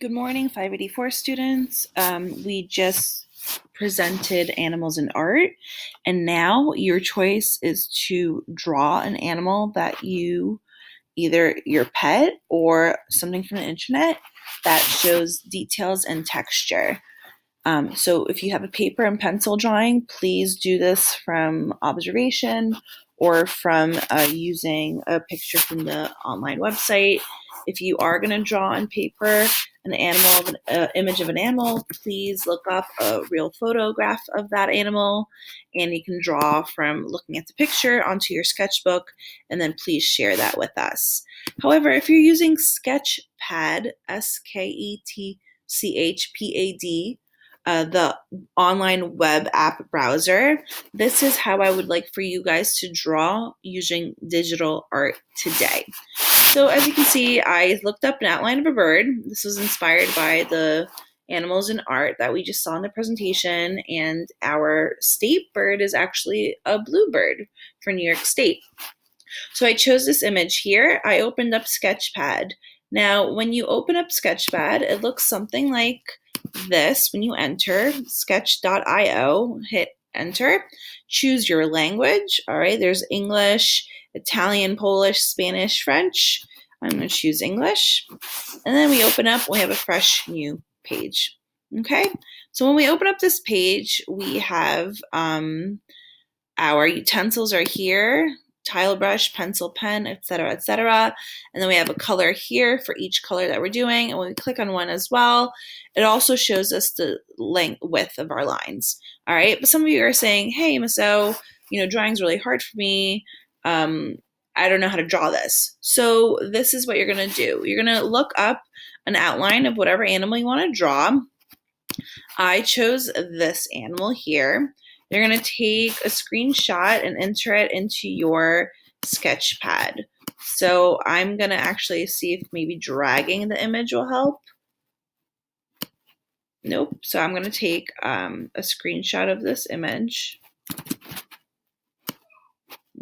Good morning, 584 students. We just presented animals in art, and now your choice is to draw an animal that either your pet or something from the internet that shows details and texture. So if you have a paper and pencil drawing, please do this from observation or from using a picture from the online website. If you are going to draw on paper an animal, an image of an animal, please look up a real photograph of that animal, and you can draw from looking at the picture onto your sketchbook, and then please share that with us. However, if you're using SKETCHpad, SKETCHpad, the online web app browser, this is how I would like for you guys to draw using digital art today. So as you can see, I looked up an outline of a bird. This was inspired by the animals in art that we just saw in the presentation, and our state bird is actually a bluebird for New York State. So I chose this image here. I opened up SKETCHpad. Now, when you open up SKETCHpad, it looks something like this. When you enter sketch.io, hit enter, choose your language. All right, there's English, Italian, Polish, Spanish, French. I'm going to choose English. And then we open up, we have a fresh new page. Okay, so when we open up this page, we have our utensils are here, tile brush, pencil, pen, etc., etc. And then we have a color here for each color that we're doing. And when we click on one as well, it also shows us the width of our lines. All right. But some of you are saying, hey, Miss O, drawing's really hard for me. I don't know how to draw this. So this is what you're going to do. You're going to look up an outline of whatever animal you want to draw. I chose this animal here. You're going to take a screenshot and enter it into your SKETCHpad. So I'm going to actually see if maybe dragging the image will help. Nope. So I'm going to take a screenshot of this image.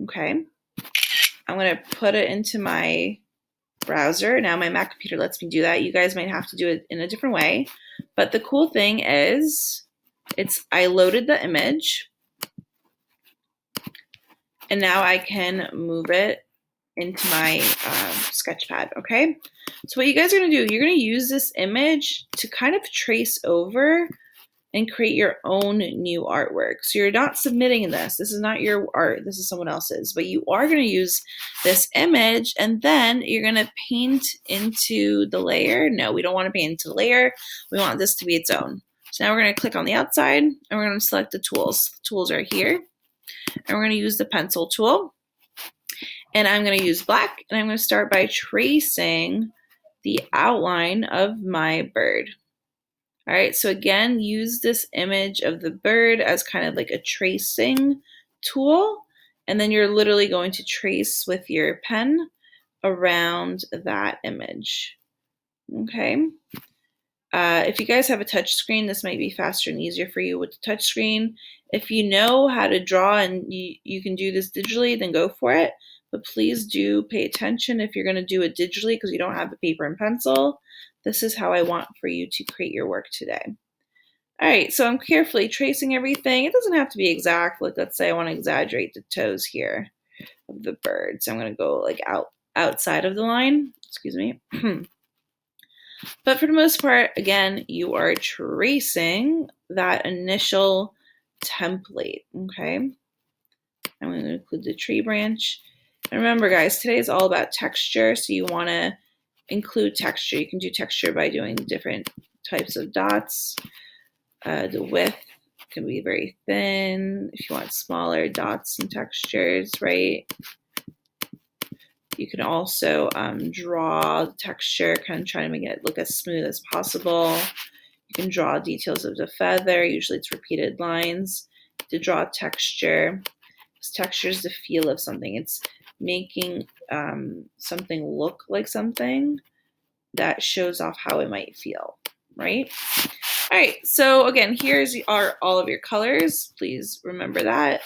Okay. I'm going to put it into my browser. Now my Mac computer lets me do that. You guys might have to do it in a different way. But the cool thing is I loaded the image, and now I can move it into my SKETCHpad, okay? So what you guys are gonna do, you're gonna use this image to kind of trace over and create your own new artwork. So you're not submitting this. This is not your art. This is someone else's. But you are going to use this image, and then you're going to paint into the layer. No, we don't want to paint into the layer. We want this to be its own. So now we're going to click on the outside, and we're going to select the tools. The tools are here. And we're going to use the pencil tool. And I'm going to use black, and I'm going to start by tracing the outline of my bird. All right, so again, use this image of the bird as kind of like a tracing tool, and then you're literally going to trace with your pen around that image. Okay. If you guys have a touch screen, this might be faster and easier for you with the touch screen. If you know how to draw and you can do this digitally, then go for it. But please do pay attention if you're going to do it digitally because you don't have the paper and pencil. This is how I want for you to create your work today. All right, so I'm carefully tracing everything. It doesn't have to be exact. Like, let's say I want to exaggerate the toes here of the bird. So I'm going to go like outside of the line. Excuse me. But for the most part, again, you are tracing that initial template, okay? I'm going to include the tree branch. And remember, guys, today is all about texture, so you want to include texture. You can do texture by doing different types of dots. The width can be very thin if you want smaller dots and textures, right? You can also draw the texture, kind of try to make it look as smooth as possible. You can draw details of the feather. Usually it's repeated lines to draw texture. Because texture is the feel of something. It's making something look like something that shows off how it might feel, right? All right, so again, are all of your colors. Please remember that.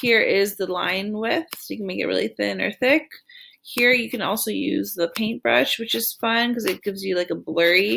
Here is the line width, so you can make it really thin or thick. Here you can also use the paintbrush, which is fun because it gives you like a blurry